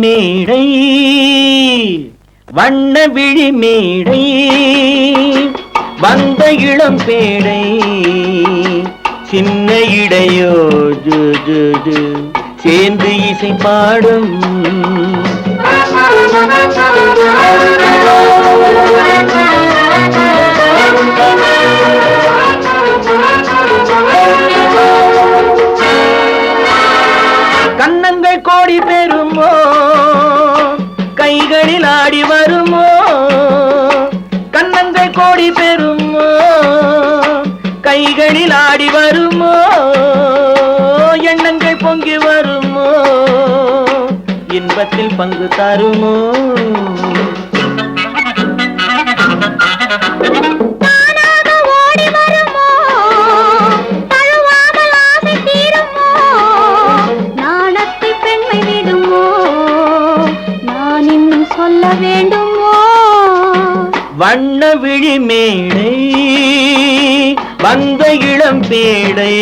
மேடை வண்ண விழி மேடை வந்த இளம் பேடை சின்ன இடையோ ஜு ஜு ஜு சேர்ந்து இசை பாடும் கன்னங்கள் கோடி பெறுமோ கைகளில் ஆடி வருமோ கன்னங்கள் கோடி பெறுமோ கைகளில் ஆடி வருமோ எண்ணங்கள் பொங்கி வருமோ இன்பத்தில் பங்கு தருமோ வேண்டுமோ வண்ண விழி மேடை வந்த இளம் பேடை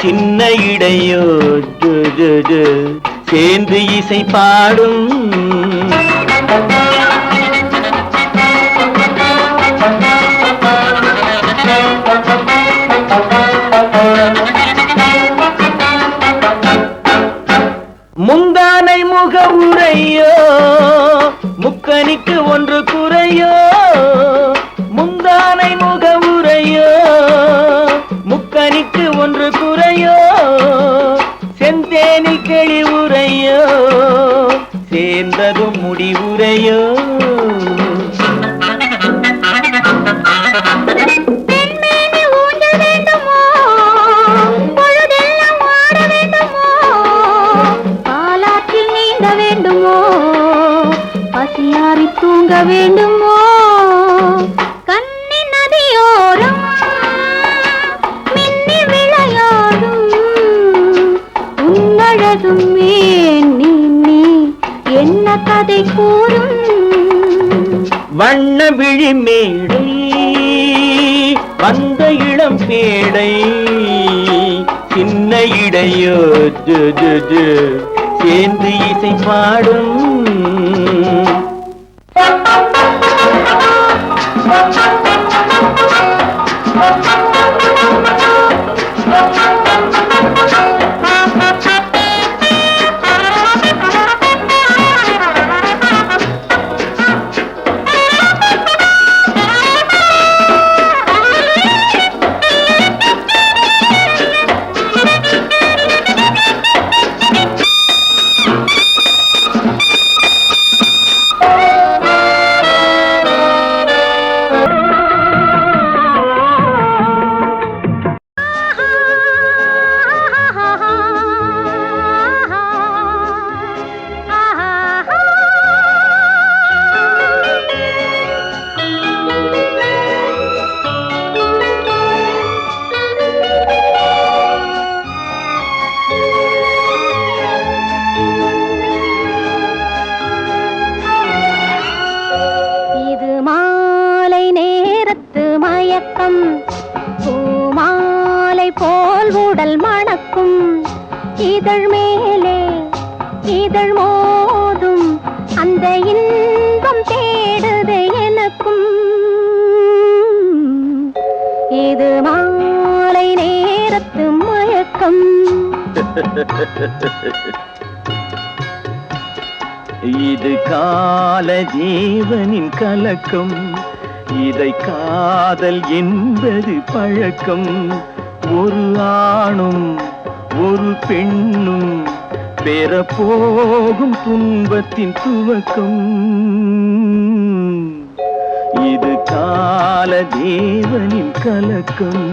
சின்ன இடையோ ஜு ஜு ஜு சேர்ந்து இசை பாடும் முந்தானை முக உரையோ முக்கனிக்கு ஒன்று குறையோ முந்தானை முக உரையோ முக்கனிக்கு ஒன்று குறையோ செந்தேனில் கிளி உரையோ சேர்ந்ததும் முடிவுரையோ பசியாரி தூங்க வேண்டுமோ கண்ணி நதியோரம் மின்னி விளையாடும் உன்னழகும் நீ என்ன கதை கூறும் வண்ண விழி மேடை வந்த இளம் பேடை சின்ன இடையோ ஜு ஜு ஜு சேர்ந்து இசை பாடும் பூமாலை போல் உடல் மணக்கும் இதழ் மேலே இதழ் மோதும் அந்த இன்பம் தேடுது எனக்கும் இது மாலை நேரத்து மயக்கம் இது கால ஜீவனின் கலக்கம் இதை காதல் என்பது பழக்கம் ஒரு ஆணும் ஒரு பெண்ணும் பெறப்போகும் துன்பத்தின் துவக்கம் இது கால தேவனின் கலக்கம்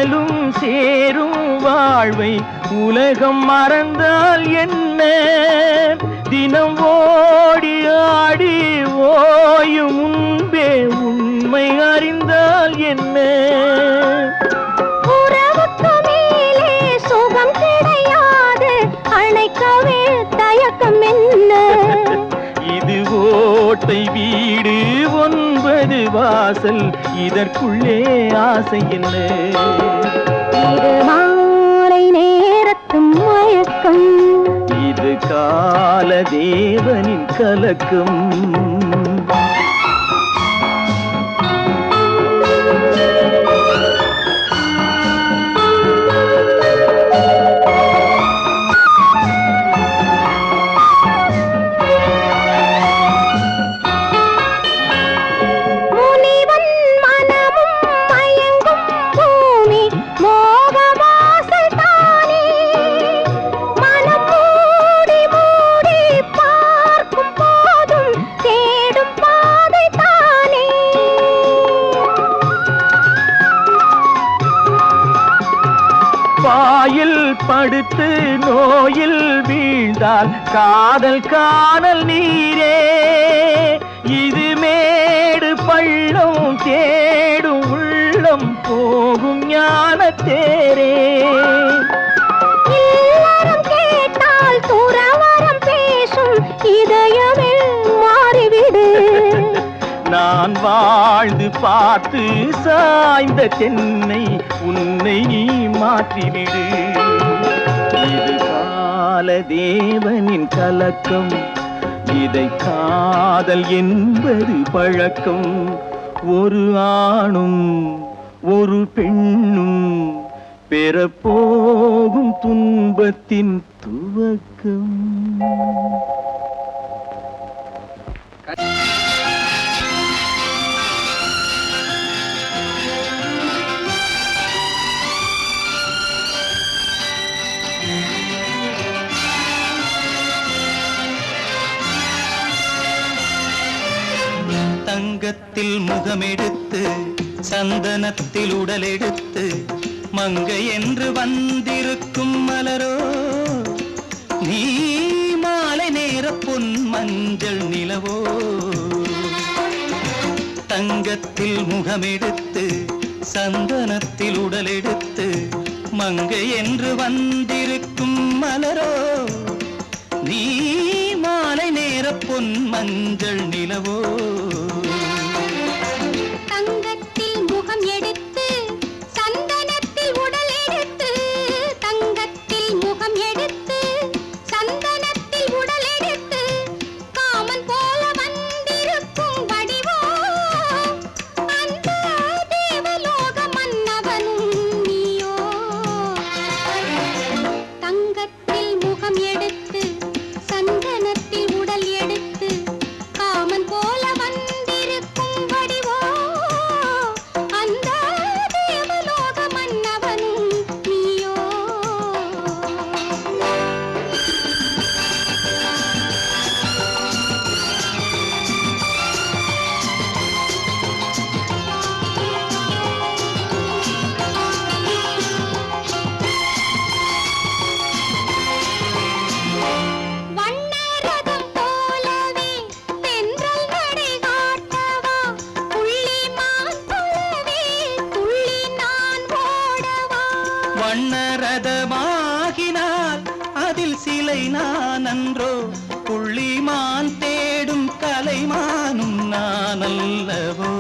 காதலும் சேரும் வாழ்வை உலகம் மறந்தால் என்ன? தினம் ஓடி ஆடி ஓயும் முன்பே உண்மை அறிந்தால் என்ன? உறவுக்கு மேலே சுகம் கிடையாது, அணைக்கவே தயக்கம் என்ன? இது ஓட்டை வீடு 9 வாசல், இதற்குள்ளே ஆசை என்ன? இது மாலை நேரத்து மயக்கம், இது கால தேவனின் கலக்கம். பாயில் படுத்து நோயில் வீழ்ந்தால் காதல் காணல் நீரே, இது மேடு பள்ளம் தேடும் உள்ளம் போகும் ஞான தேரே. இல்லறம் கேட்டால் துறவறம் பேசும், இதயமே மாறிவிடு. நான் வாழ்ந்து பார்த்து சாய்ந்த தென்னை உன்னை நீ மாற்றிவிடு. இது கால தேவனின் கலக்கம், இதை காதல் என்பது பழக்கம். ஒரு ஆணும் ஒரு பெண்ணும் பெறப்போகும் துன்பத்தின் துவக்கம். தங்கத்தில் முகமெடுத்து சந்தனத்தில் உடலெடுத்து மங்கை என்று வந்திருக்கும் மலரோ, நீ மாலை நேர பொன் மஞ்சள் நிலவோ. தங்கத்தில் முகமெடுத்து சந்தனத்தில் உடலெடுத்து மங்கை என்று வந்திருக்கும் மலரோ, நீ மாலை நேர பொன் மஞ்சள் நிலவோ. தங்கத்தில் முகம் எடுத்து சந்தனத்தில் உடல் எடுத்து, தங்கத்தில் முகம் எடுத்து சந்தனத்தில் உடல் எடுத்து, காமன் போல வந்திருக்கும் வடிவோ, அந்த தேவலோக மன்னவனும் நீயோ. தங்கத்தில் முகம் எடுத்து சந்தனத்தில் உடல் எடுத்து, காமன் போல வந்திருக்கும் வடிவோ, அந்த தேவலோக மன்னவனும் நீயோ. வண்ணரதம் போலவே தென்றல் நடை காட்டவா, புள்ளிமான் போலவே துள்ளி நான் ஓடவா. வண்ணரதமாகினால் அதில் சிலை நான் அன்றோ, புள்ளிமான் தேடும் கலைமானும் நான் அல்லவோ.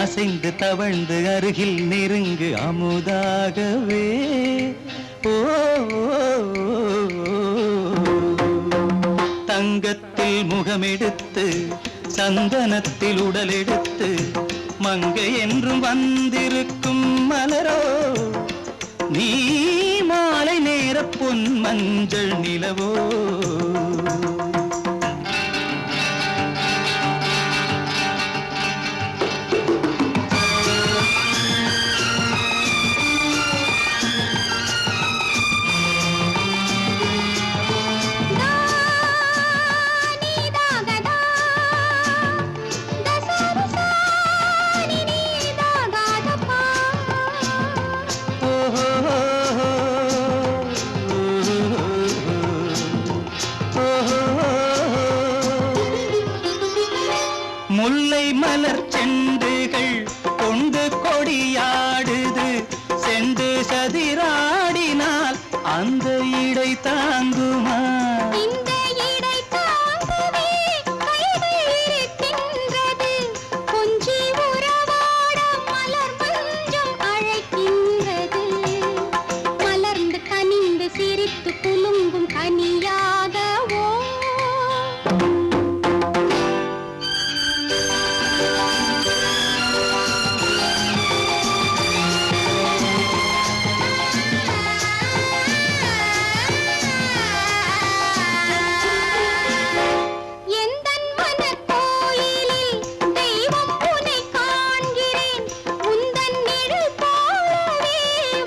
அசைந்து தவழ்ந்து அருகில் நெருங்கு அமுதாகவே. ஓ, தங்கத்தில் முகமெடுத்து சந்தனத்தில் உடலெடுத்து மங்கை என்றும் வந்திருக்கும் மலரோ, நீ மாலை நேர பொன் மஞ்சள் நிலவோ. ஓடியாடுது செண்டு சதிராடினால் அந்த இடை தாங்குமா இந்த இடை தாங்கவே கைகள் இருக்கின்றது கொஞ்சி உறவாட மலர் மஞ்சம் அழைக்கின்றது மலர்ந்து கனிந்து சிரித்து குலுங்கும் கனியாகவோ எந்தன் மனக்கோயிலில் தெய்வம் உன்னை காண்கிறேன் உந்தன் நிழல் போலவே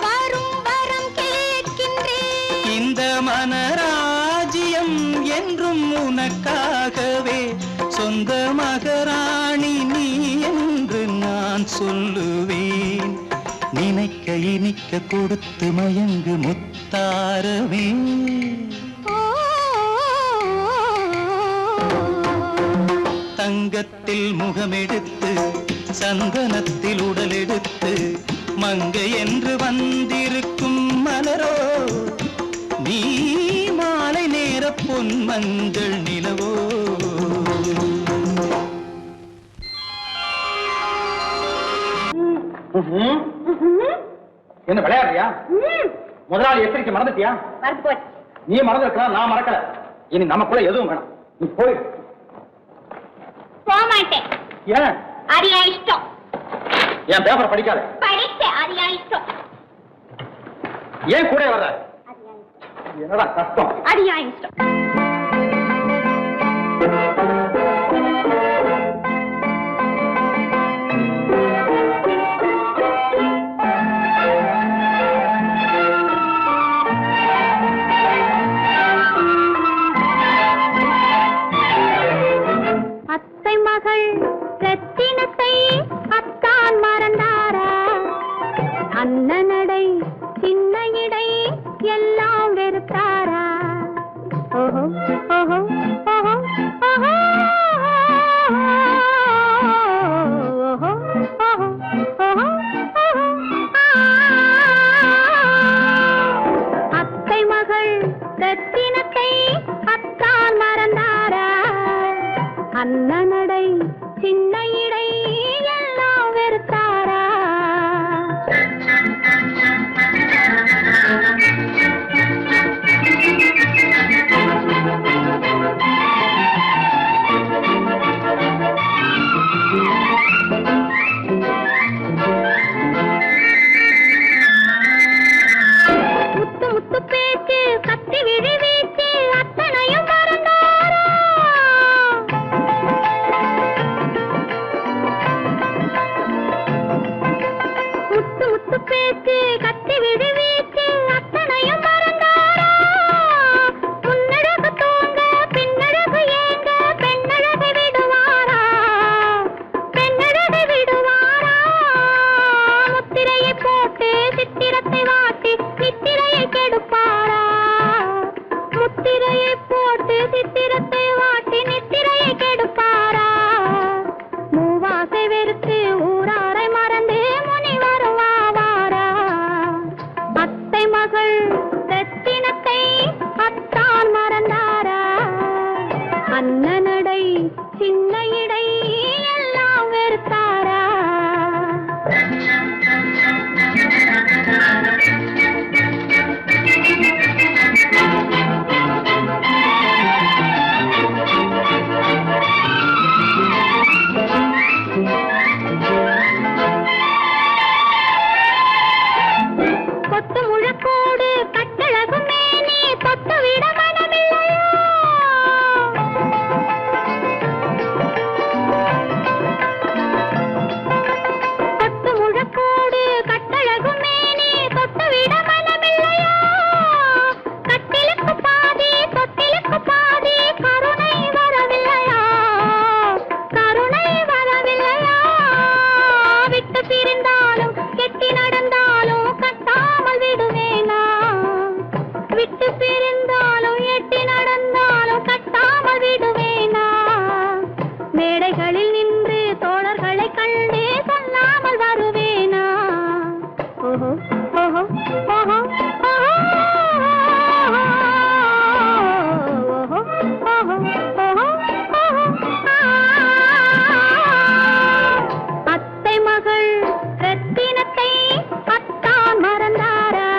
வரும் வரம் கேட்கின்றேன் இந்த மனராஜ்யம் என்றும் உனக்காகவே சொந்த மகராணி நீ என்று நான் சொல்லுவேன் நினைக்க இனிக்க கொடுத்து மயங்கு முத்தாரவே தங்கத்தில் முகமெடுத்து சந்தனத்தில் உடலெடுத்து மங்கை என்று வந்திருக்கும் மலரோ நீ மாலை நேர பொன் மஞ்சள் நிலவோ என்ன விளையாடுறியா முதலாளி எச்சரிக்கை மறந்துட்டியா நீ மறந்துருக்கலாம் நான் மறக்கல இனி நமக்குள்ள எதுவும் வேணாம் நீ போய் போமாட்டேன் ஏன் அரியா இஷ்டம் என் பேப்பர் படிக்காத படித்தேன் அரியா இஷ்டம் ஏன் கூட வர்ற என்னடா கஷ்டம் அரியா இஷ்டம் அத்தை மகள் ரத்தினத்தை அத்தான் மறந்தாரா அண்ணனடை சின்ன இடை எல்லாம் வெறுத்தாரா ஓஹோ ஓஹோ ஓஹோ ஓஹோ ஓஹோ ஓஹோ ஓஹோ அத்தை மகள் ரத்தினத்தை அத்தான் மறந்தாரா அண்ணனடை சின்ன இடை எல்லாம் வெறுத்தாரா முத்து முத்து பேச்சு கத்தி விழி வீச்சு அத்தனையும் மறந்தாரா முத்து முத்து பேச்சு கத்தி விழி வீச்சு அத்தனையும் மறந்தாரா முன்னழகு தூங்க பின்னழகு ஏங்க பெண்ணழகை விடுவாரா பெண்ணழகை விடுவாரா முத்திரையை போட்டு சித்திரத்தை வாட்டி நித்திரையை கெடுப்பாரா முத்திரையை போட்டு சித்திரத்தை வாட்டி நித்திரையை கெடுப்பாரா மூவாசை வெறுத்து ஊராரை மறந்து முனி வருவாரா அத்தை மகள் ரத்தினத்தை அத்தான் மறந்தாரா அண்ணனடை சின்ன இடை எல்லாம் வெறுத்தாரா ஓஹோ ஓஹோ ஓஹோ அத்தை மகள் ரத்தினத்தை அத்தான் மறந்தாரா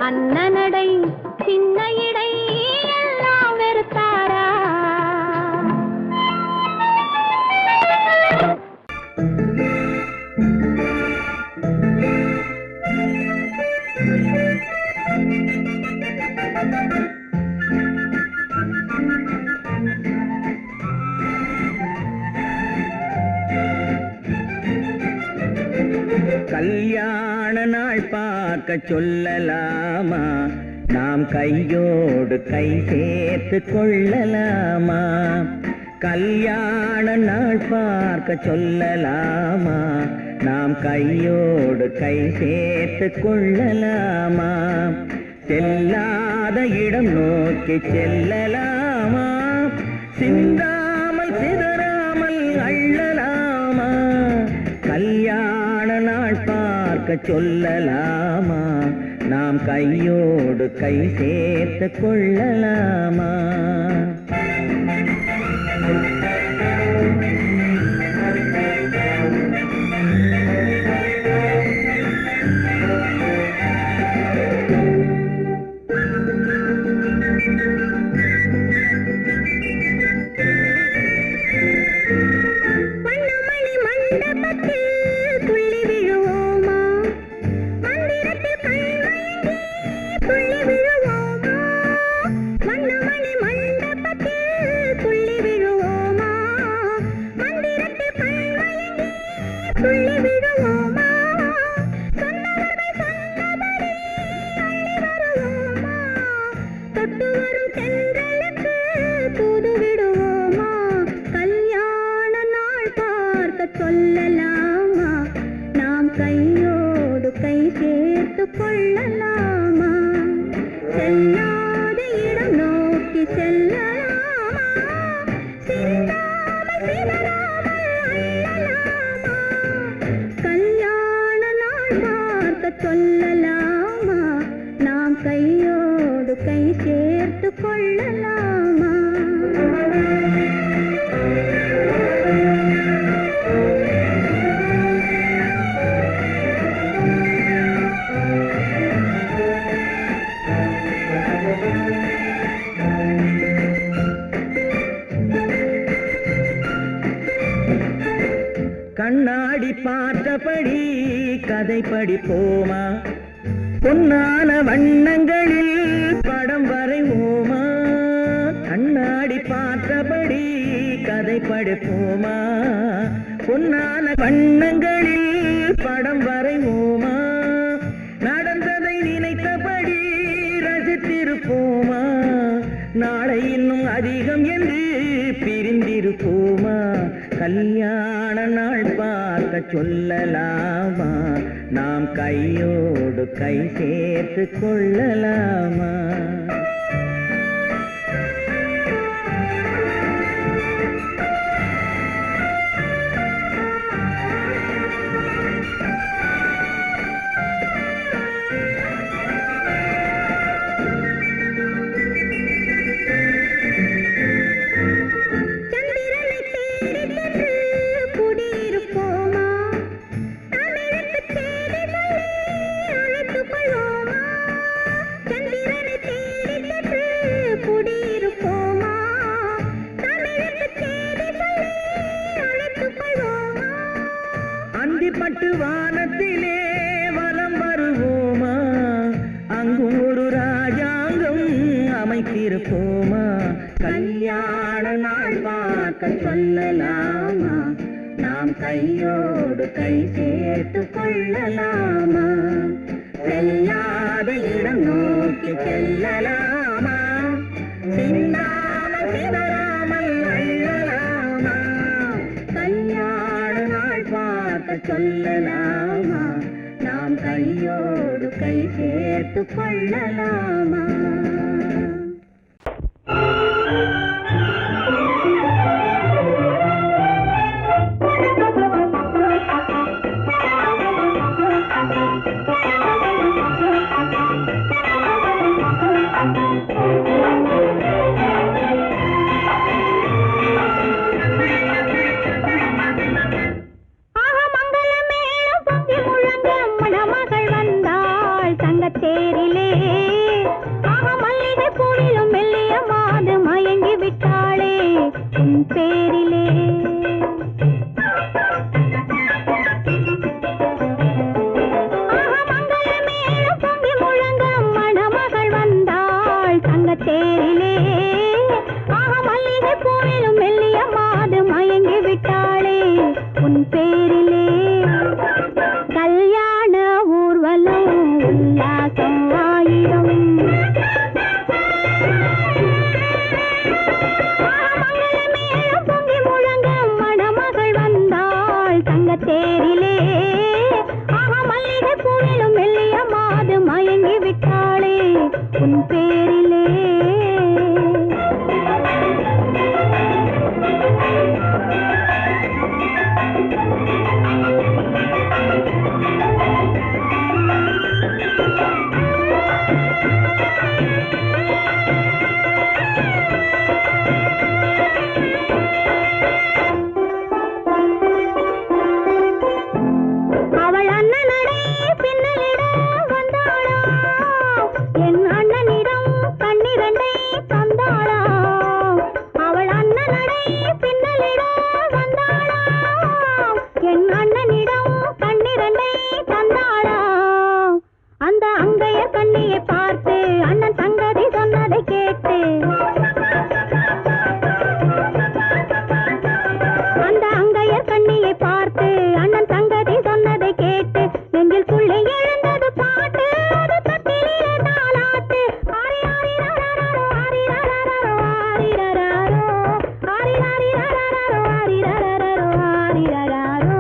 அண்ணனடை சின்ன இடை எல்லாம் வெறுத்தாரா கல்யாண நாள் பார்க்க சொல்லலாமா நாம் கையோடு கை சேர்த்து கொள்ளலாமா கல்யாண நாள் பார்க்க சொல்லலாமா நாம் கையோடு கை சேர்த்து கொள்ளலாமா செல்லாத இடம் நோக்கி செல்லலாமா சிந்தாமல் சிதறாமல் அள்ளலாமா கல்யாண நாள் பார்க்க சொல்லலாமா நாம் கையோடு கை சேர்த்து கொள்ளலாமா சொல்லலாமா நாம் கையோடு கை சேர்த்து கொள்ளலாமா செல்லாத இடம் நோக்கி செல்லலாமா சிந்தாமல் சிதறாமல் அள்ளலாமா கல்யாண நாள் பார்க்க சொல்லலாமா நாம் கையோடு கை சேர்த்து கொள்ளலாமா கண்ணாடி பார்த்தபடி கதை படிப்போமா பொன்னான வண்ணங்களில் படம் வரைவோமா கண்ணாடி பார்த்தபடி கதை படிப்போமா பொன்னான வண்ணங்களில் படம் வரைவோமா நடந்ததை நினைத்தபடி ரசித்திருப்போமா நாளை இன்னும் அதிகம் என்று பிரிந்திருப்போமா கல்யாண நாள் பார்க்க சொல்லலாமா நாம் கையோடு கை சேர்த்து கொள்ளலாமா பட்டு வானத்திலே வலம் வருவோமா அங்கும் ஒரு ராஜாங்கம் அமைத்திருப்போமா கல்யாண நாள் பார்க்க சொல்லலாமா நாம் கையோடு கை சேர்த்து கொள்ளலாமா செல்லாத இடம் நோக்கி செல்லலாமா சிந்தாமல் சிதறாமல் அள்ளலாமா கல்யாண நாள் பார்க்க சொல்லலாமா நாம் கையோடு கை சேர்த்து கொள்ளலாமா உன் பேரிலே. அவள் அண்ணனடை பின்னலிடம் வந்தாளா, என் அண்ணனிடம் கண்ணிரண்டை தந்தாளா. அவள் அண்ணனடை பின்னலிடம் வந்தாளா, என் அண்ணனிடம் கண்ணிரண்டை தந்தாளா. அந்த அங்கைய கண்ணியை பார்த்து அண்ணன் சங்கதி சொன்னதை கேட்டு, அந்த அங்கையர் கண்ணியை பார்த்து அண்ணன் சங்கதி சொன்னதை கேட்டு, நெஞ்சில் துள்ளி எழுந்தது பாட்டு, அது தட்டிலே தாலாட்டு. ஆரி ஆரி ரரரரோ, ஆரி ரரரரோ, ஆரி ரரரோ, ஆரி ஆரி ரரரரோ, ஆரி ரரரரோ, ஆரி ரரரோ.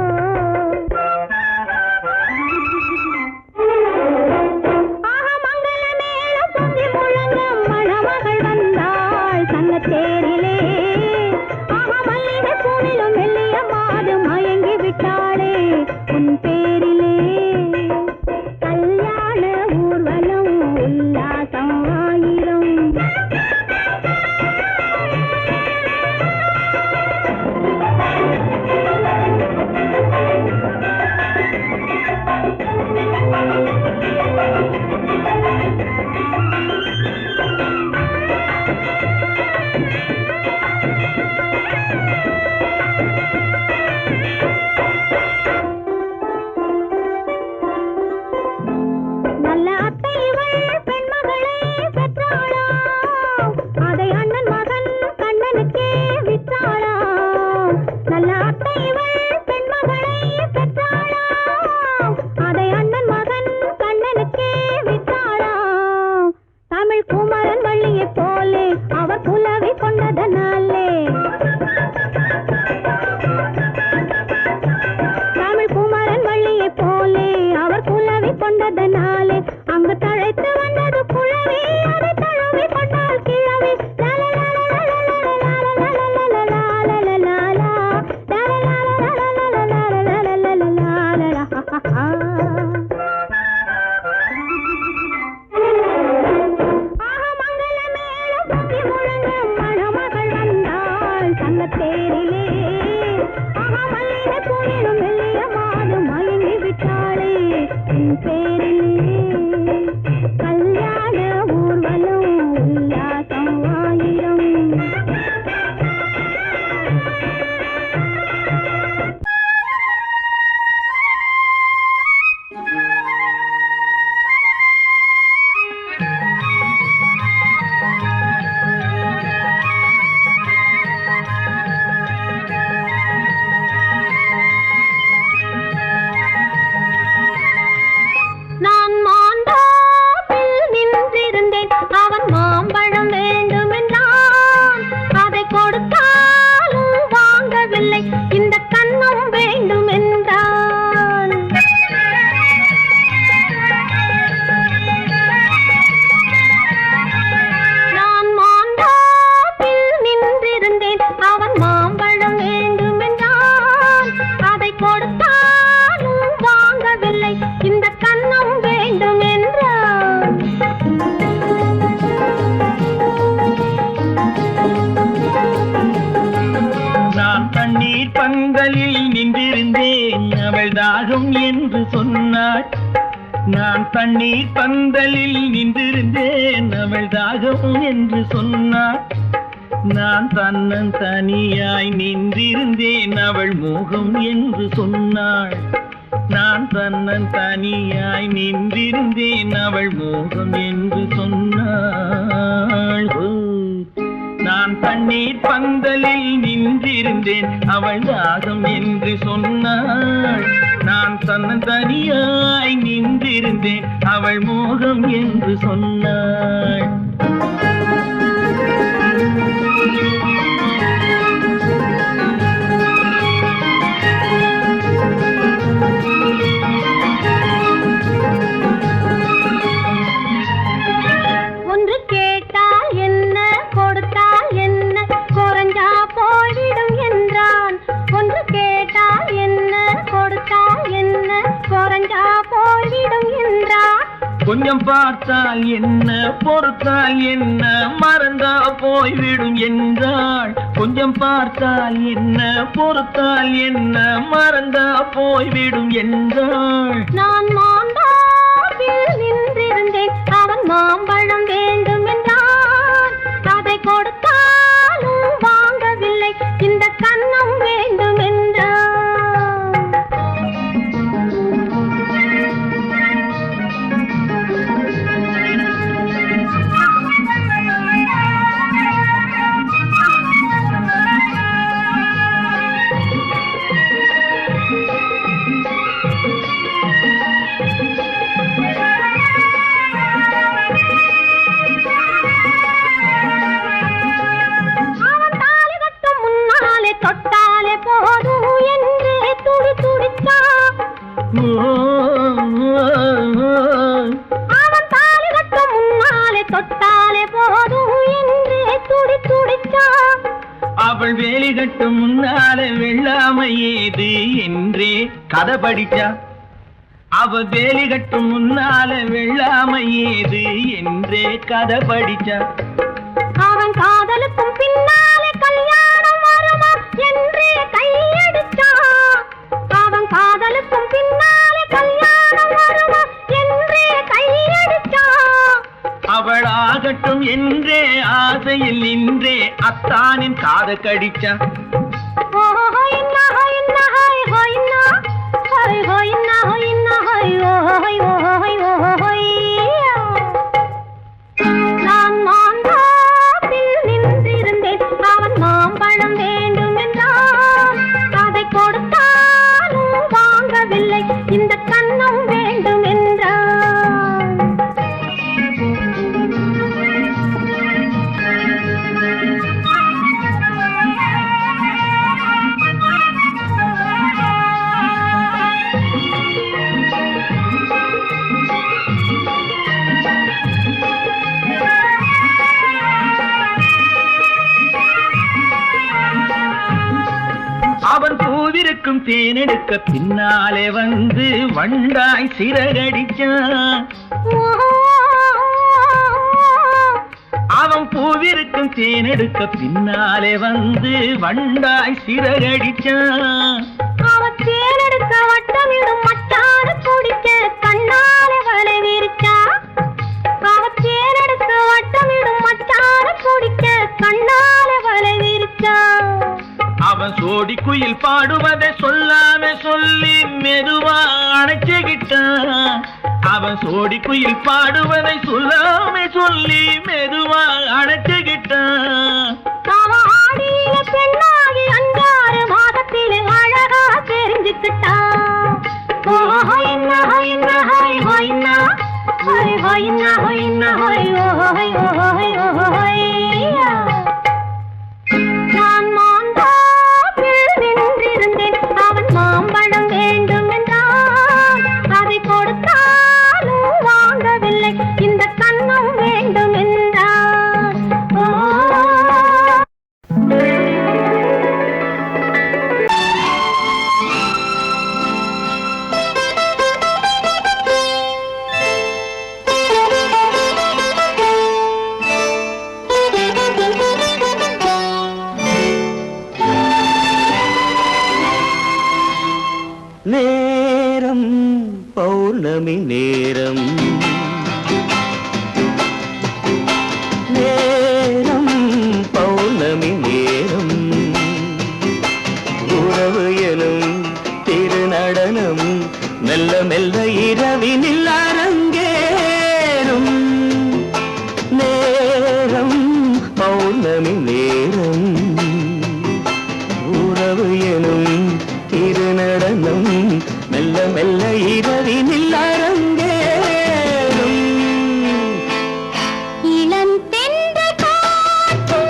ஆஹா மங்கள மேளம் பொங்கி முழங்க மணமகள் வந்தாள் சன்னத்தேரிலே. ஆஹா மல்லிகை பூவிலும் மெல்லிய மாது மயங்கி விட்டாளே உன் பேரிலே. கல்யாண ஊர்வலம் உல்லாசம் ஆயிரம். நல்ல அத்தை இவள் பெண்மகளை பெற்றாளா, அதை அண்ணன் மகன் கண்ணனுக்கே விற்றாளா. நல்ல அத்தை இவள் பெண்மகளை பெற்றாளா, அதை அண்ணன் மகன் கண்ணனுக்கே விற்றாளா. தமிழ் குமரன் வள்ளியைப் போலே அவர் புலவி கொண்டதனாலே, தமிழ் குமரன் வள்ளியைப் போலே அவர் புலவி கொண்டதனாலே, அங்கு தழைத்து வந்தது குழவி, அதை தழுவி கொண்டால் கிழவி. ஆஹா மங்கள மேளம் பொங்கி முழங்க மணமகள் வந்தாள் சன்னத்தேரிலே. ஆஹா மல்லிகை பூவிலும் மெல்லிய மாது மயங்கி விட்டாளே உன் பேரிலே. கல்யாண ஊர்வலம் உல்லாசம் ஆயிரம். நான் மாந்தோப்பில் நின்றிருந்தேன், அவன் மாம்பழம் வேண்டுமென்றான். அதை கொடுத்தாலும் வாங்கவில்லை, இந்த கன்னம் வேண்டுமென்றான். நான் மாந்தோப்பில் நின்றிருந்தேன், அவன் மாம்பழம் வேண்டுமென்றான். அதை கொடுத்தாலும் வாங்கவில்லை, இந்த கன்னம் வேண்டும் என்றான். நான் தண்ணீர் பந்தலில் நின்றிருந்தேன், அவள் தாகம் என்று சொன்னாள். நான் தண்ணீர் பந்தலில் நின்றிருந்தேன், அவள் தாகம் என்று சொன்னாள். நான் தன்னன் தனியாய் நின்றிருந்தேன், அவள் மோகம் என்று சொன்னாள். நான் தன்னன் தனியாய் நின்றிருந்தேன், அவள் மோகம் என்று சொன்னாள். நான் தண்ணீர் பந்தலில் நின்றிருந்தேன், அவள் தாகம் என்று சொன்னாள். நான் தன்னன் தனியாய் நின்றிருந்தேன், அவள் மோகம் என்று சொன்னாள். உன் கொஞ்சம் பார்த்தால் என்ன பொறுத்தால் என்ன மறந்தா போய்விடும் என்றாள். கொஞ்சம் பார்த்தால் என்ன பொறுத்தால் என்ன மறந்தா போய்விடும் என்றாள். நான் மாந்தாவில் நின்றிருந்தேன், அவன் மாம்பழம் வேண்டும் என்றான். அதை கொடுத்தாலும் வாங்கவில்லை, இந்த கன்னம் வேண்டும் என்றான். தொட்டாலே போதும் என்றே துடி துடித்தான். அவன் தாலி கட்ட முன்னாலே தொட்டாலே போதும் என்றே துடி துடித்தான். அவள் வேலி கட்டும் முன்னாலே வெள்ளாமை ஏது என்றே கதை படிச்சா. அவள் வேலி கட்டும் முன்னாலே வெள்ளாமை ஏது என்றே கதை படிச்சா. அவன் காதலுக்கும் பின்னாலே கல்யாணம் வருமா என்றே கையடிச்சான். அவன் காதலுக்கும் பின்னாலே கல்யாணம் வருமா என்றே கையடிச்சான். அவள் ஆகட்டும் என்றே ஆசையில் நின்றே அத்தானின் காத கடிச்சா. நான் மாந்தாவில் நின்றிருந்தேன், அவன் மாம்பழம் வேண்டும் என்றான். அதை கொடுத்தாலும் வாங்கவில்லை, இந்த கன்னம் வேண்டும் என்றான். அவன் பூவிருக்கும் தேனெடுக்க பின்னாலே வந்து வண்டாய் சிறகடிச்சான். அவன் பூவிருக்கும் தேனெடுக்க பின்னாலே வந்து வண்டாய் சிறகடிச்சான். அவன் தேனெடுக்க வட்டமிடும் மட்டான குடிக்க கண்ணாலே வலை விரிச்சா. அவன் தேனெடுக்க வட்டமிடும் மட்டான குடிக்க கண்ணாலே வலை விரிச்சா. அவன் சோடி குயில் பாடுவதை சொல்லாம சொல்லி மெதுவா அணைச்சுக்கிட்டான். அவன் சோடி குயில் பாடுவதை சொல்லாம சொல்லி மெதுவா அணைச்சுக்கிட்டான். அவன் ஆடிய பெண்ணாகி 5-6 மாதத்திலே அழகா தெரிஞ்சுக்கிட்டான். நான் மாந்தாவில் நின்றிருந்தேன், அவன் மாம்பழம் வேண்டும் என்றான். அதை கொடுத்தாலும் வாங்கவில்லை, இந்த கன்னம் வேண்டும் என்றான். நேரம் பௌர்ணமி நேரம், நேரம் பௌர்ணமி நேரம், உறவு எனும் திருநடனம் மெல்ல மெல்ல இரவினில் அரங்கேறும். நேரம் பௌர்ணமி நேரம், உறவு எனும் திருநடனம் மெல்ல மெல்ல இரவினில் அரங்கேறும். இளம் தென்றல் காற்று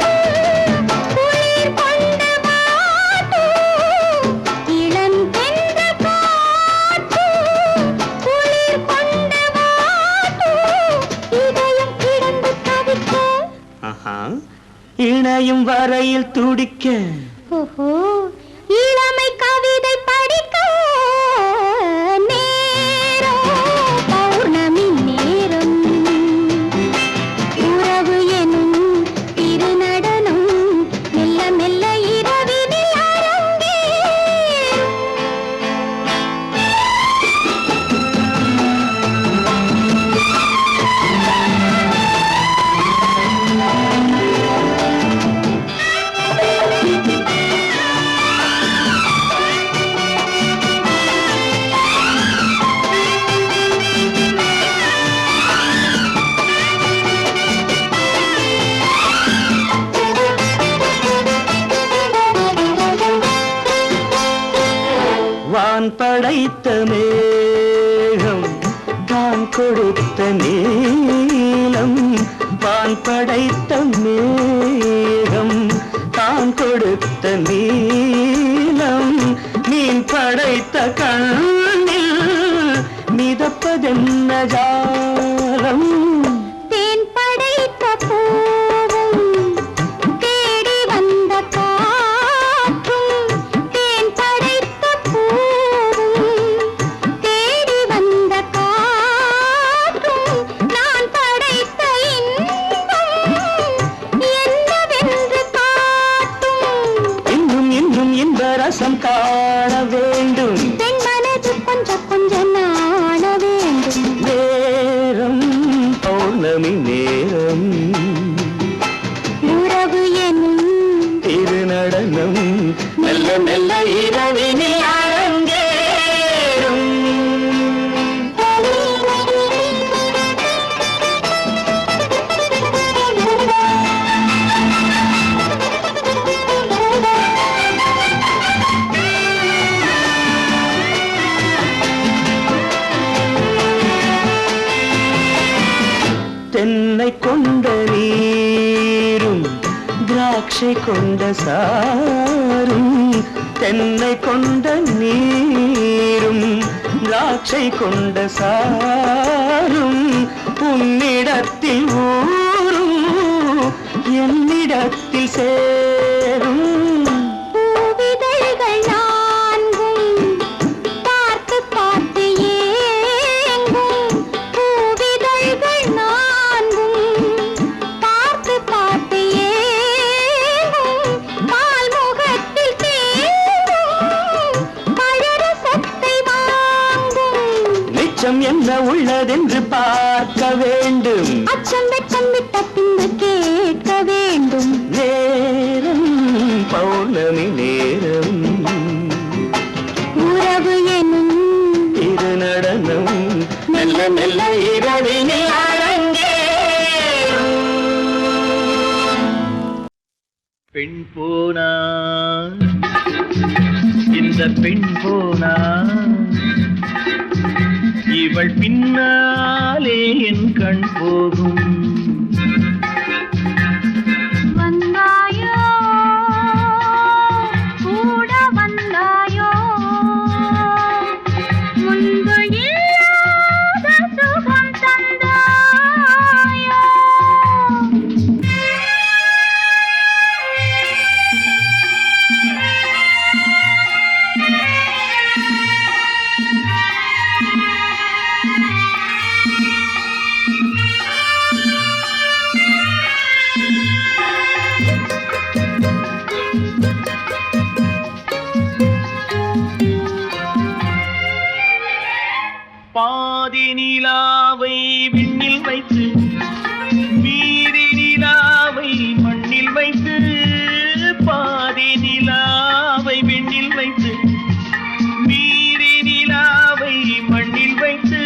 குளிர் கொண்டு வாட்டும். இளம் தென்றல் காற்று குளிர் கொண்டு வாட்டும். இதயம் கிடந்து தவிக்க, இணையும் வரையில் துடிக்க. ஓஹோ, இளமை கவிதை படிக்க. நேரம் பௌர்ணமி நேரம். படைத்த மேகம் தான் கொடுத்த நீலம் வான் படைத்த மேகம் தான் கொடுத்த நீலம் மீன் படைத்த கண்ணில் மிதப்பதென்ன ஜாலம் தேன் படைத்த பூவும் தேடி வந்த காற்றும் தேன் படைத்த பூவும் தேடி வந்த காற்றும் நான் படைத்த இன்பம் என்னவென்று காட்டும் இன்னும் இன்னும் இந்த ரசம் காண வேண்டும் பெண் மனது கொஞ்சம் கொஞ்சம் நாண வேண்டும் நேரம் பௌர்ணமி நேரம் உறவு எனும் திருநடனம் மெல்ல மெல்ல இரவினில் அரங்கேறும் தென்னை கொண்ட நீரும் திராட்சை கொண்ட சாரும் தென்னை கொண்ட நீரும் திராட்சை கொண்ட சாரும் உன்னிடத்தில் ஊரும் என்னிடத்தில் சேரும் பூவிதழ்கள் நான்கும் பார்த்து பார்த்து ஏங்கும் பூவிதழ்கள் நான்கும் பார்த்து பார்த்து ஏங்கும் பால்முகத்தில் தேங்கும் பழரசத்தை வாங்கும் நிச்சம் என்ன உள்ளதென்று பார்க்க வேண்டும் அச்சம் வெச்சம் விட்ட பின்பு கேட்க வேண்டும் நேரம் பௌர்ணமி நேரம் உறவு எனும் திருநடனம் மெல்ல மெல்ல இரவினில் அரங்கேறும் பெண் போனா இந்த பெண் போனா இவள் பின்னாலே என் கண் போகும் வந்தாயோ கூட வந்தாயோ முன்பு இல்லாத சுகம் தந்தாயோ பாதி நிலாவை விண்ணில் வைத்து மீதி நிலாவை மண்ணில் வைத்து பாதி நிலாவை விண்ணில் வைத்து மீதி நிலாவை மண்ணில் வைத்து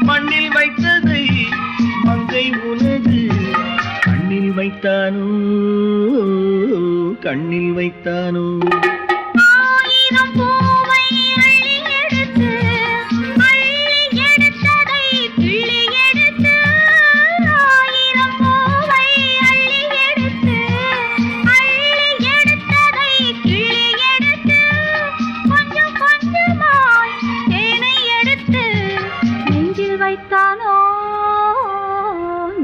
மண்ணில் வைத்ததை மங்கை உனது கண்ணில் வைத்தானோ கண்ணில் வைத்தானோ ஆயிரம் பூவை அள்ளி எடுத்து எடுத்ததை கிள்ளி எடுத்து ஆயிரம் பூவை அள்ளி எடுத்து எடுத்ததை கிள்ளி எடுத்து கொஞ்சம் கொஞ்சமாய் தேனை எடுத்து நெஞ்சில் வைத்தானோ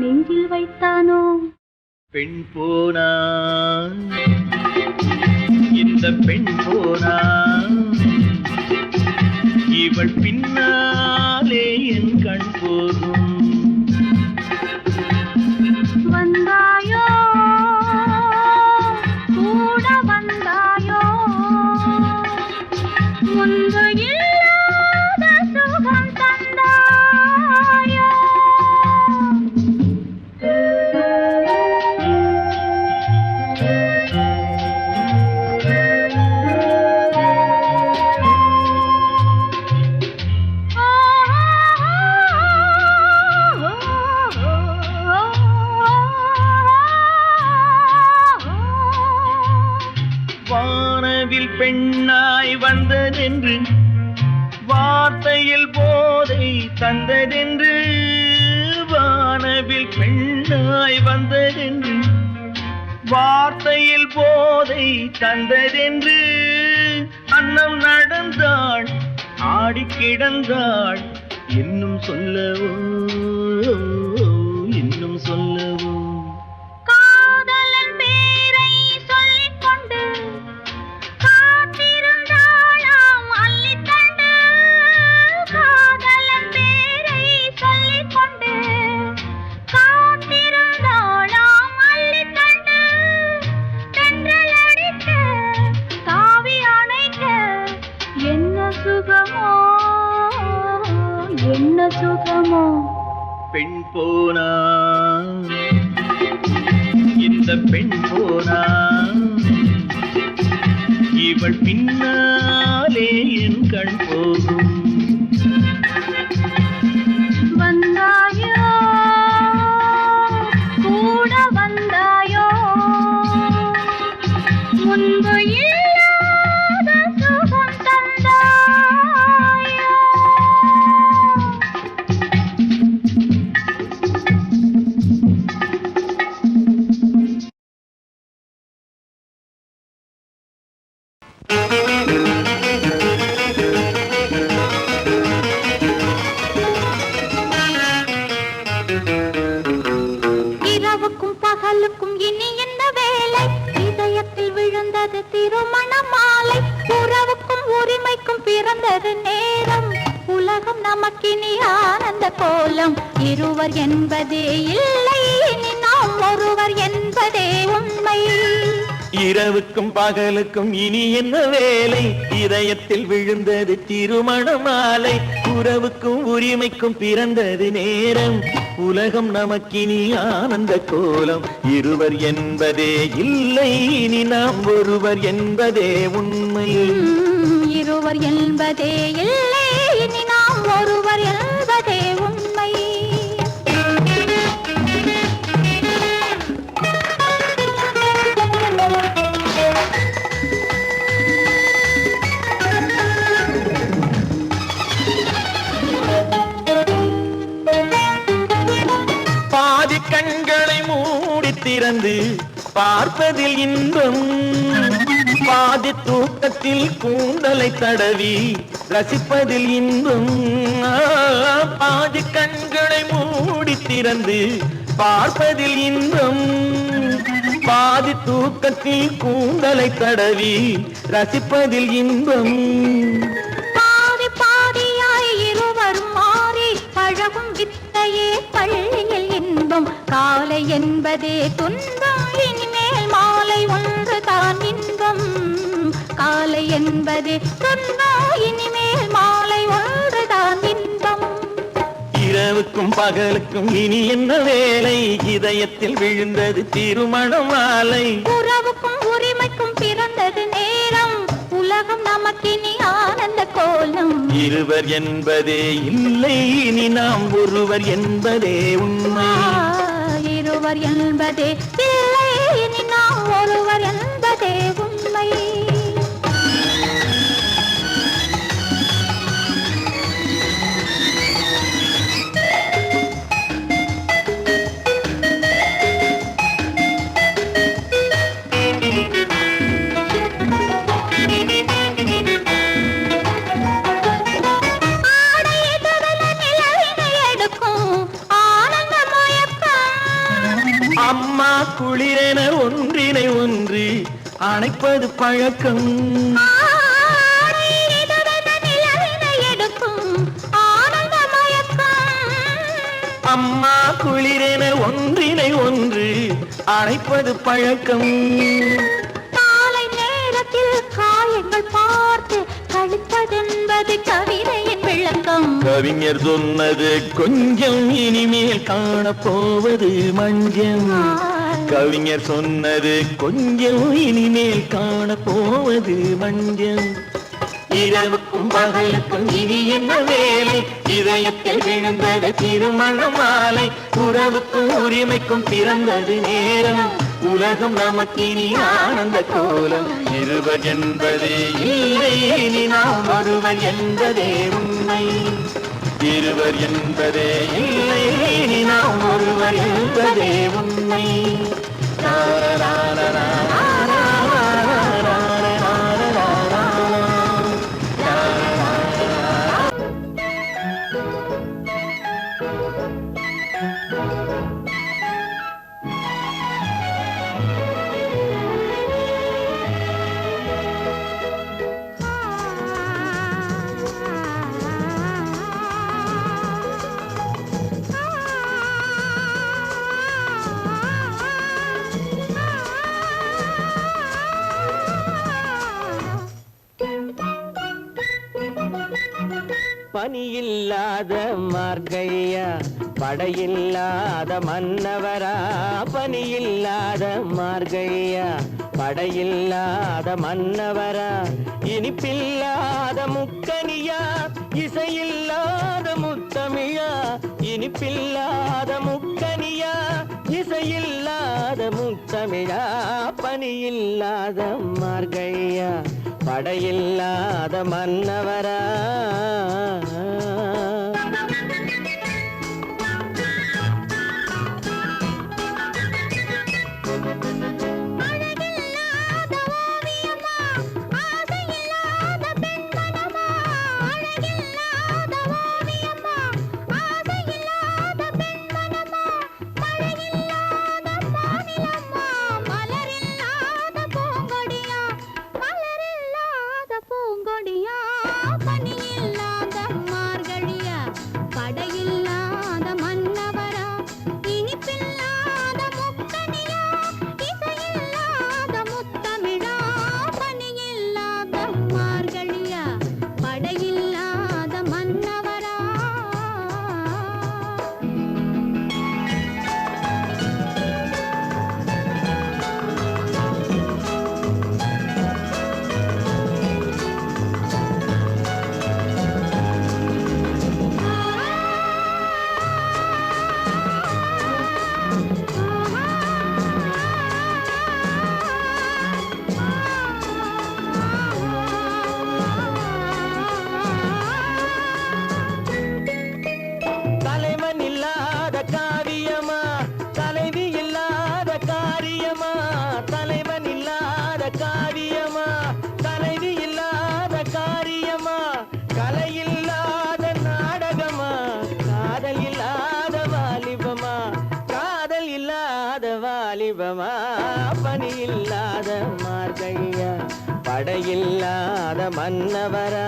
நெஞ்சில் வைத்தானோ பெண் போனா இந்த பெண் போனா இவள் பின்னாலே என் கண் போகும் வந்தாயோ கூட வந்தாயோ முன்பு இல்லாத சுகம் தந்தாயோ வானவில் பெண்ணாய் வந்ததென்று தந்ததென்று வானவில் பெண்ணாய் வந்ததென்று வார்த்தையில் போதை தந்ததென்று அன்னம் நடந்தாள் ஆடி கிடந்தாள் இன்னும் சொல்லவோ இன்னும் சொல்லவோ காதலன் பேரை சொல்லிக் கொண்டு காத்திருந்தாளாம் அள்ளித்தண்டு. காதலன் பேரை சொல்லிக் கொண்டு காத்திருந்தாளாம் அள்ளித்தண்டு. தென்றல் அடிக்க தாவி அணைக்க என்ன சுகமோ என்ன சுகமோ. பெண் போனா இந்த பெண் போனா இவள் பின்னாலே என் கண் போகும். வந்தாயோ கூட வந்தாயோ முன்பு இல்லாத சுகம் தந்தாயோ. இரவுக்கும் பகலுக்கும் இனி என்ன வேலை? இதயத்தில் விழுந்தது திருமண மாலை. உறவுக்கும் உரிமைக்கும் பிறந்தது நேரம். உலகம் நமக்கினி ஆனந்த கோலம். இருவர் என்பதே இல்லை, இனி நாம் ஒருவர் என்பதே உண்மை. இரவுக்கும் பகலுக்கும் இனி என்ன வேலை? இதயத்தில் விழுந்தது திருமண மாலை. உறவுக்கும் உரிமைக்கும் பிறந்தது நேரம். உலகம் நமக்கினி ஆனந்த கோலம். இருவர் என்பதே இல்லை, இனி நாம் ஒருவர் என்பதே உண்மை. இருவர் என்பதே இல்லை, இனி நாம் ஒருவர் என்பதே உண்மை. பாதி கண்களை மூடி திறந்து பார்ப்பதில் இன்பம். பாதி தூக்கத்தில் கூந்தலை தடவி ரசிப்பதில் இன்பம். பாதி கண்களை மூடி திறந்து பார்ப்பதில் இன்பம். பாதி தூக்கத்தில் கூந்தலை தடவி ரசிப்பதில் இன்பம். பாதி பாதியாய் இருவரும் மாறி பழகும் வித்தையே பள்ளியில் இன்பம். காலை என்பதே துன்பம், இனிமேல் மாலை ஒன்று தான் இன்பம். காலை என்பதே துன்பம், இனிமேல் மாலை ஒன்று தான் இன்பம். இரவுக்கும் பகலுக்கும் இனி என்ன வேலை? இதயத்தில் விழுந்தது திருமண மாலை. உறவுக்கும் உரிமைக்கும் பிறந்தது நேரம். உலகம் நமக்கினி ஆனந்த கோலம். இருவர் என்பதே இல்லை, இனி நாம் ஒருவர் என்பதே உண்மை. இருவர் என்பதே இல்லை, இனி நாம் ஒருவர் என்பதே உண்மை. அம்மா குளிரென ஒன்றினை ஒன்று அணைப்பது பழக்கம். அம்மா குளிரென ஒன்றினை ஒன்று அணைப்பது பழக்கம். காலை நேரத்தில் காயங்கள் பார்த்து கழிப்பதென்பது கவிதையின் விளக்கம். கவிஞர் சொன்னது கொஞ்சம், இனிமேல் காணப்போவது மஞ்சள். கவிஞர் சொன்னது கொஞ்சம், இனிமேல் காணப்போவது மஞ்சள். இரவுக்கும் பகலுக்கும் இனி என்ன வேலை? இதயத்தில் விழுந்தது திருமண மாலை. உறவுக்கும் உரிமைக்கும் பிறந்தது நேரம். உலகம் நமக்கினி ஆனந்த கோலம். இருவர் என்பதே இல்லை, இனி நாம் ஒருவர் என்பதே உண்மை. இருவர் என்பதே இல்லை இனி நாம் ஒருவர் என்பதே உண்மை. பனியில்லாத மார்கழியா படையில்லாத மன்னவரா, பனியில்லாத மார்கழியா படையில்லாத மன்னவரா, இனிப்பில்லாத முக்கனியா இசையில்லாத முத்தமிழா, இனிப்பில்லாத முக்கனியா இசையில்லாத முத்தமிழா, பனியில்லாத மார்கழியா படையில்லாத மன்னவரா. பனியில்லாத மார்கழியா படையில்லாத மன்னவரா.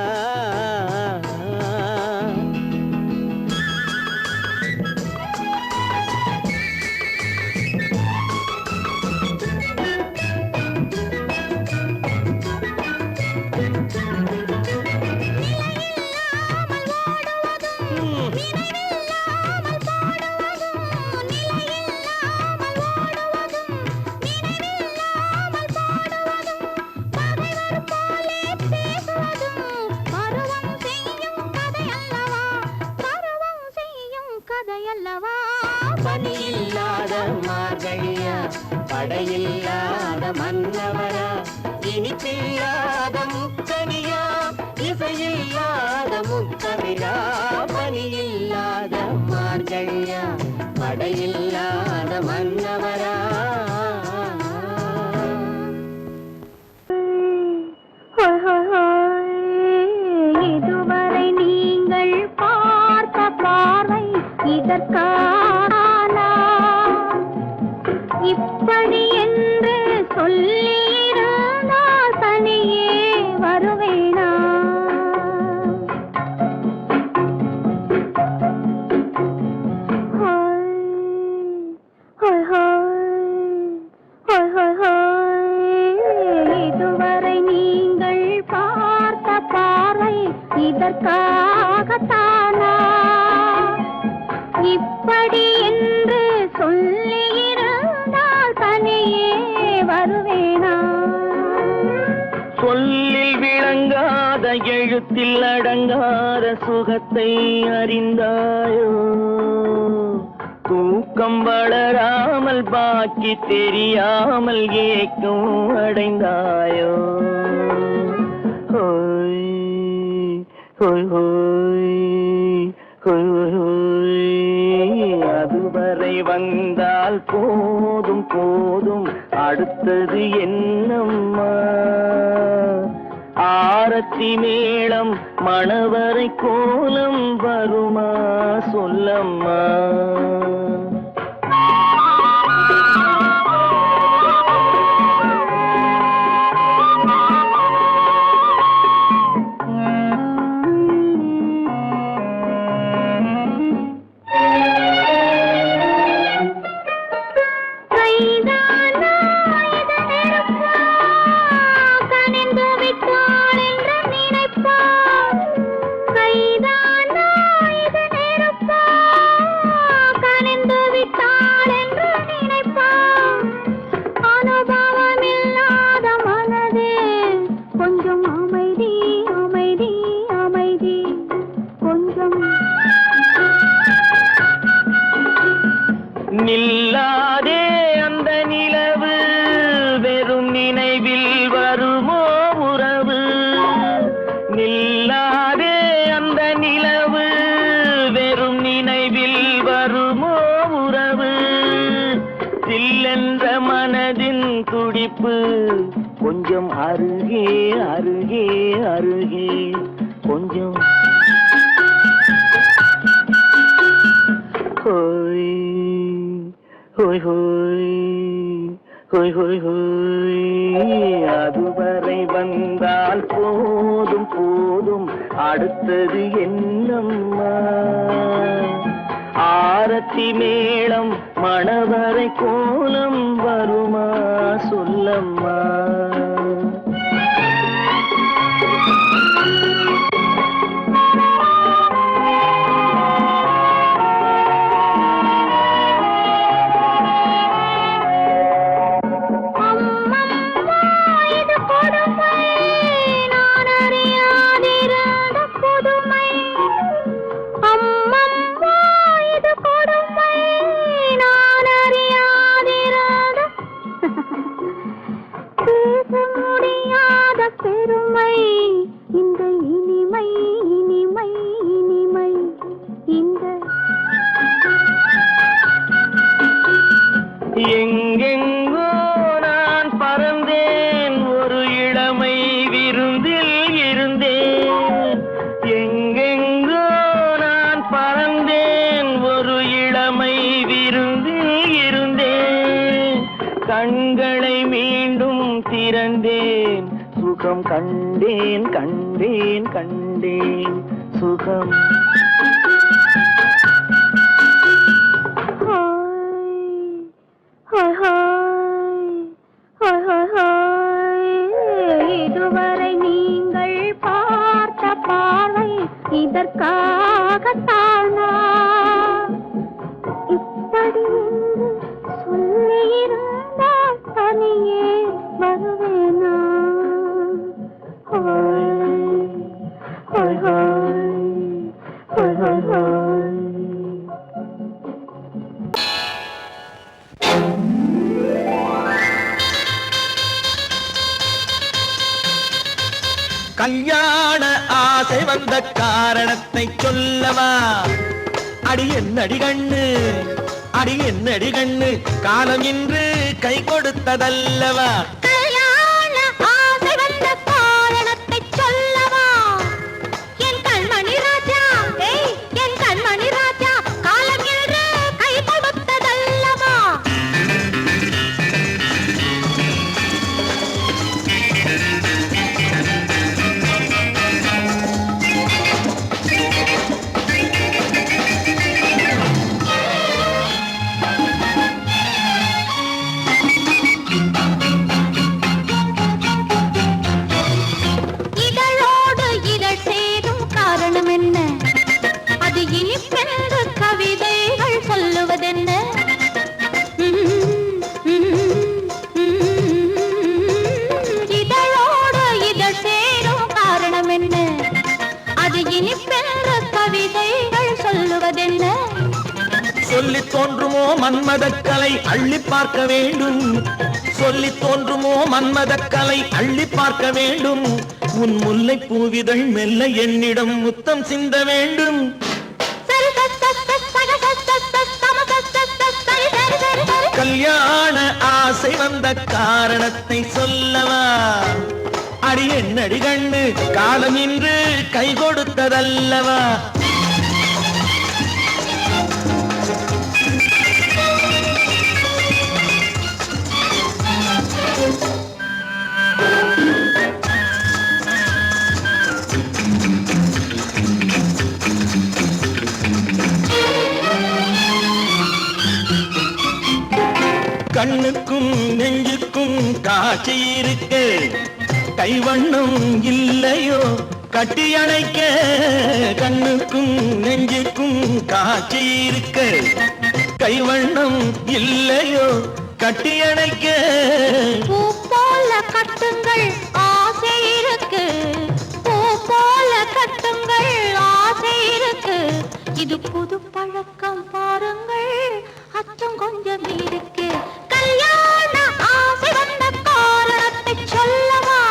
பனியில்லாத மார்கழியா படையில்லாத மன்னவரா, இனிப்பில்லாத முக்கனியா இசையில்லாத முத்தமிழா, பனியில்லாத மார்கழியா படையில்லாத மன்னவரா. இதுவரை நீங்கள் பார்த்த பார்வை இதற்கானா, இப்படி என்று சொல்லியிருந்தால் தனியே வருவேனா. இதுவரை நீங்கள் பார்த்த பார்வை இதற்காகத்தானா, இப்படி என்று சொல்லியிருந்தால் தனியே வருவேனா. சொல்லில் விளங்காத எழுத்தில் அடங்காத சுகத்தை அறிந்தாயோ, தூக்கம் வளராமல் பாக்கி தெரியாமல் ஏக்கம் அடைந்தாயோ. ஹோய் ஹோய் ஹோய் அதுவரை வந்தால் போதும் போதும், அடுத்தது என்னம்மா? ஆரத்தி மேளம் மணவரை கோலம் வருமா சொல்லம்மா? நில்லாதே அந்த நிலவு, வெறும் நினைவில் வருமோ உறவு? நில்லாதே அந்த நிலவு, வெறும் நினைவில் வருமோ உறவு? சில்லென்ற மனதின் துடிப்பு, கொஞ்சம் அருகே அருகே அருகே கொஞ்சம். ஹோய் ஹோய் ஹோய் ஹோய் ஹோய் ஹோய், அதுவரை வந்தால் போதும் போதும், அடுத்தது என்னம்மா? ஆரத்தி மேளம் மணவரை கோலம் வருமா சொல்லம்மா? எங்கெங்கோ நான் பறந்தேன், ஒரு இளமை விருந்தில் இருந்தேன். எங்கெங்கோ நான் பறந்தேன், ஒரு இளமை விருந்தில் இருந்தேன். கண்களை மீண்டும் திறந்தேன், சுகம் கண்டேன் கண்டேன் கண்டேன் சுகம். இதுவரை நீங்கள் பார்த்த பார்வை இதற்காகத்தானா? இப்படி சொல்லியிருந்தால் தனியே வருவேனா? ஹோய் ஹோய் ஹோய் ஹோய் ஹோய் ஹோய். கல்யாண ஆசை வந்த காரணத்தை சொல்லவா? அடி என்னடி கண்ணு, அடி என்னடி கண்ணு, காலம் இன்று கை கொடுத்ததல்லவா? கல்யாண ஆசை வந்த காரணத்தை சொல்லவா? என் கண்மணி ராஜா, என் கண்மணி ராஜா, காலம் இன்று கை கொடுத்ததல்லவா? சொல்லி தோன்றுமோ மன்மதக்கலை அள்ளி பார்க்க வேண்டும், சொல்லி தோன்றுமோ மன்மதக்கலை அள்ளி பார்க்க வேண்டும். உன் முல்லை பூவிதழ் மெல்ல என்னிடம் முத்தம் சிந்த வேண்டும். சரி வந்த காரணத்தை சொல்லவா? அடி என்னடி கண்ணு காலம் இன்று கை கொடுத்ததல்லவா? கண்ணுக்கும் நெஞ்சுக்கும் காட்சி இருக்கு, கைவண்ணம் இல்லையோ கட்டி அணைக்க? கண்ணுக்கும் நெஞ்சுக்கும் காட்சி இருக்கு, கைவண்ணம் இல்லையோ கட்டி அணைக்க? பூ போல கட்டுங்கள் ஆசை இருக்கு, பூ போல கட்டுங்கள் ஆசை இருக்கு. இது புது பழக்கம் பாருங்கள், அச்சம் கொஞ்சம் இருக்கு. கல்யாண ஆசை வந்த காரணத்தை சொல்லவா?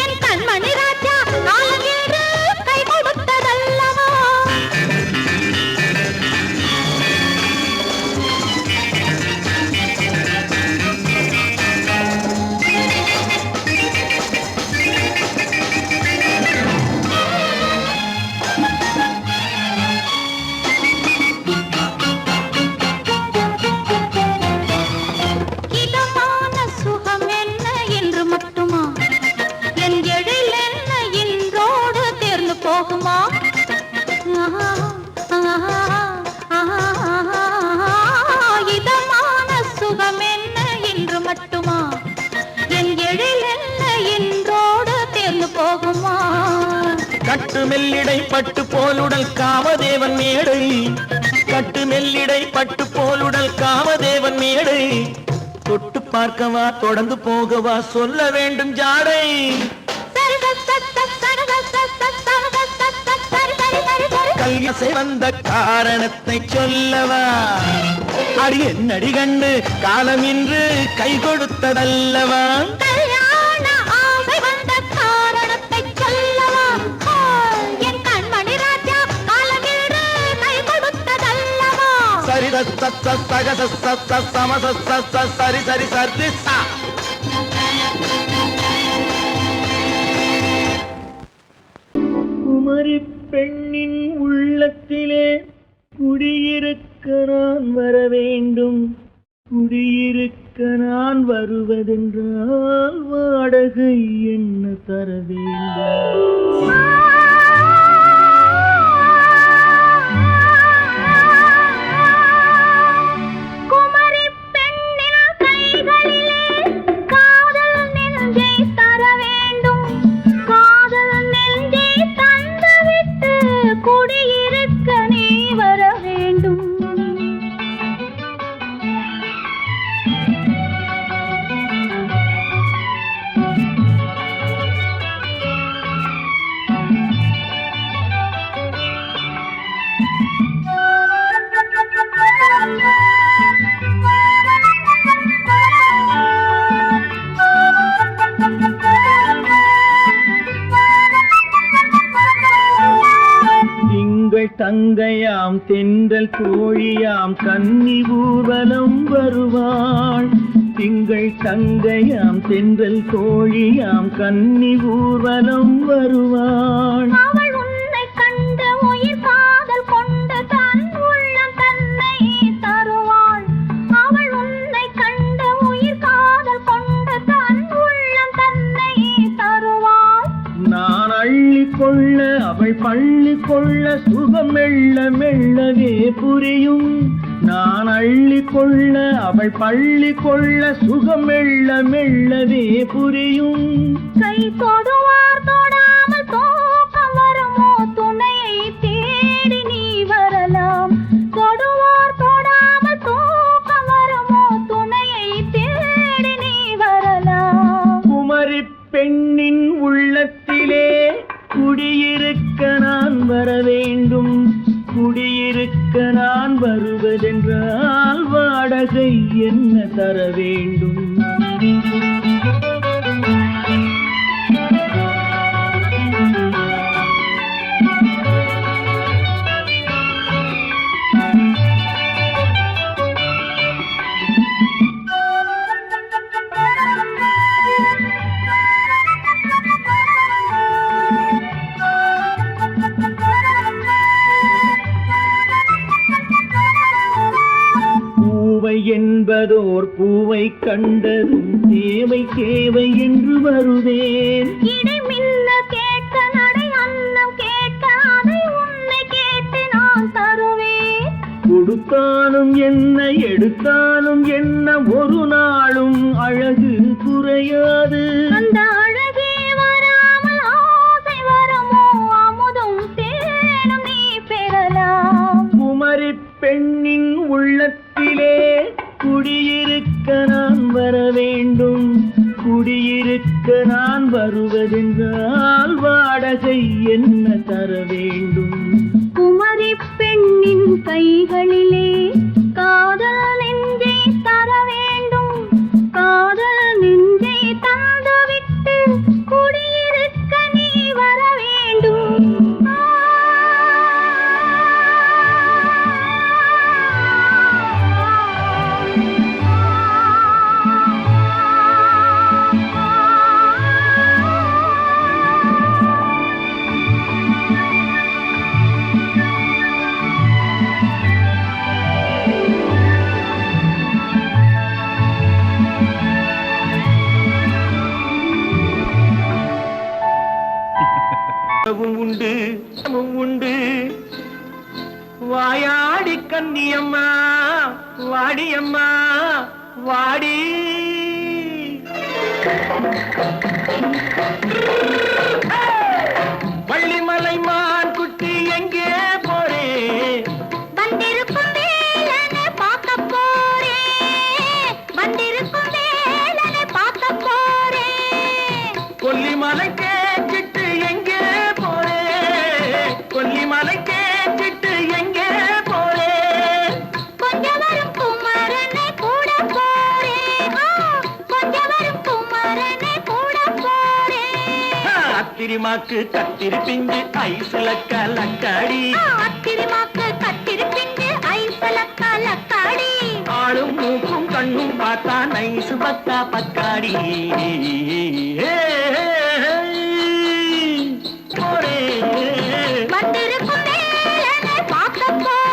என் கண்மணி ராஜா காலம் என்று கை கொடுத்ததல்லவா? போகுமா? இதமான சுகம் என்ன என்று மட்டுமா? என் எழில் என்ன என்றோடு தேர்ந்து போகுமா? கட்டு மெல்லிடை பட்டு போலுடல் காமதேவன் மேடை, கட்டு மெல்லிடை பட்டு போலுடல் காமதேவன் மேடை. தொட்டு பார்க்கவா தொடர்ந்து போகவா சொல்ல வேண்டும் ஜாடை. கல்யாசை வந்த காரணத்தை சொல்லவா? அடி என்னடி கண்டு காலம் இன்று கை கொடுத்ததல்லவா? கல்யாண ஆசை வந்த காரணத்தை சொல்லவா? என் கண்மணி ராஜா காலம் என்று கை கொடுத்ததல்லவா? சரி சக சம சரி சரி சரி சா. குமரி பெண்ணின் உள்ளத்திலே குடியிருக்க நான் வர வேண்டும், குடியிருக்க நான் வருவதென்றால் வாடகை என்ன தர வேண்டும்? குமரி பெண்ணின் கைகளிலே காதல் நெஞ்சை தர வேண்டும், காதல் நெஞ்சை தந்துவிட்டு குடியிருக்க நீ வர வேண்டும். தங்கையாம் தென்றல் தோழியாம் கன்னி ஊர்வலம் வருவாள், திங்கள் தங்கையாம் தென்றல் தோழியாம் கன்னி ஊர்வலம் வருவாள். அவள் உன்னை கண்டு உயிர் காதல் கொண்டு தன் உள்ளம் தன்னை தருவாள், அவள் உன்னை கண்டு உயிர் காதல் கொண்டு தன் உள்ளம் தன்னை தருவாள். நான் அள்ளிக்கொள்ள அவள் பள்ளி கொள்ள சுகம் மெல்ல மெல்லவே புரியும், நான் அள்ளிக்கொள்ள அவள் பள்ளி கொள்ள சுகம் மெல்ல மெல்லவே புரியும். கை தொடுவார் தொடாமல் தூக்கம் வருமோ, துணையை தேடி நீ வரலாம். தொடுவார் தொடாமல் தூக்கம் வருமோ, துணையை தேடி நீ வரலாம். குமரி பெண்ணின் உள்ளத்திலே குடியிருக்க நான் வர வேண்டும், குடியிருக்க நான் வருவதென்றால் வாடகை என்ன தர வேண்டும்? என்பதோர் பூவை கண்டதும் தேவை தேவை என்று வருவேன். இடை மின்ன கேட்க நடை அன்னம் கேட்க அதை உன்னை கேட்டு நான் தருவேன். கொடுத்தாலும் என்ன எடுத்தாலும் என்ன ஒரு நாளும் அழகு குறையாது. அந்த அழகே வராமல் ஆசை வரமோ அமுதும் தேனும் நீ பெறலாம். குமரி பெண்ணின் உள்ளத்திலே குடியிருக்க நான் வர வேண்டும். குடியிருக்க நான் வருவதென்றால் வாடகை என்ன தர வேண்டும்? குமரி பெண்ணின் கைகளிலே காதல் நெஞ்சை தர வேண்டும். காதல் நெஞ்சை தந்துவிட்டு குடியிருக்க நீ வர வேண்டும். உண்டு உண்டு வாயாடி கன்னியம்மா வாடியம்மா வாடி. வள்ளிமலை மான் குட்டி எங்கே போறே? வந்திருக்கும் வேலனை பார்க்க போறேன். வந்திருக்கும் வேலனை பார்க்க போறேன். கொல்லிமலை கேட்டுட்டு எங்கே போறே? கொல்லிமலை கேட்டுட்டு எங்கே போறே? கொஞ்சம் வரும் குமரனை கூட போறேன். கொஞ்சம் வரும் குமரனை கூட போறேன். அத்திரிமாக்கு கத்திரி பிஞ்சு ஐசுல கலக்காடி. அத்திரிமாக்கு கத்திரி பிஞ்சு ஐசல கலக்காடி. ஆளும் மூக்கும் கண்ணும் பார்த்தா நைசு பத்தா பக்காடி. போரே வந்திருக்கும் வேலனை பார்க்க போறேன்.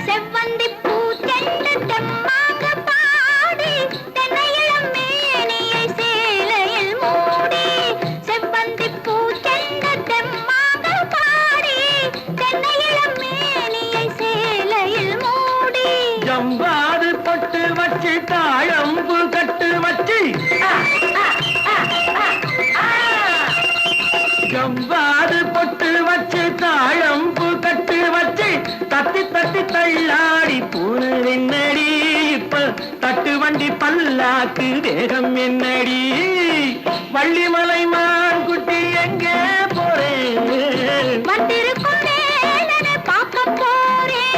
செவ்வந்தி பூ செண்டு தெம்மாக பாடி தென்னையிளம் மேனியை சேலையில் மூடி. செவ்வந்தி பூ செண்டு தெம்மாக பாடி தென்னையிளம் மேனியை சேலையில் மூடி. ஜம்பாது பொட்டு வச்சு தாழம்பு கட்டு வச்சு. ஜம்பாது பொட்டு வச்சு தாழம்பு கட்டு வச்சு தட்டி தட்டி தள்ளாடி பூனு என்னடி. இப்ப தட்டு வண்டி பல்லாக்கு வேகம் என்னடி? வள்ளிமலை மான் குட்டி எங்கே போறேன்? வந்திருக்கும் வேலனை பார்க்க போறேன்.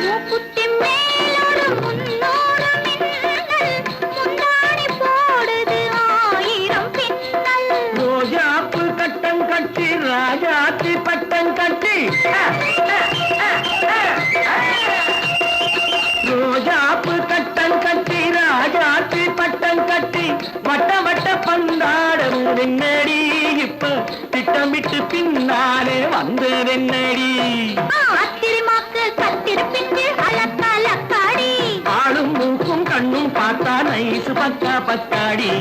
மூக்குத்தி மேலோடு முன்னோடு மின்னல் முந்தாடி போடுது ஆயிரம் பின்னல். ரோஜாப்பு கட்டம் கட்டி ராஜாத்தி பட்டம் கட்டி. ரோஜாப்பு கட்டம் கட்டி ராஜாத்தி பட்டம் கட்டி வட்ட வட்ட பந்தாடம் என்னடி? இப்ப திட்டமிட்டு பின்னாலே வந்ததென்னடி? அத்திரிமாக்கு கத்திரி பிஞ்சு அலக்காடி. ஆளும் மூக்கும் கண்ணும் பார்த்தா நைசு பக்கா பத்தாடி.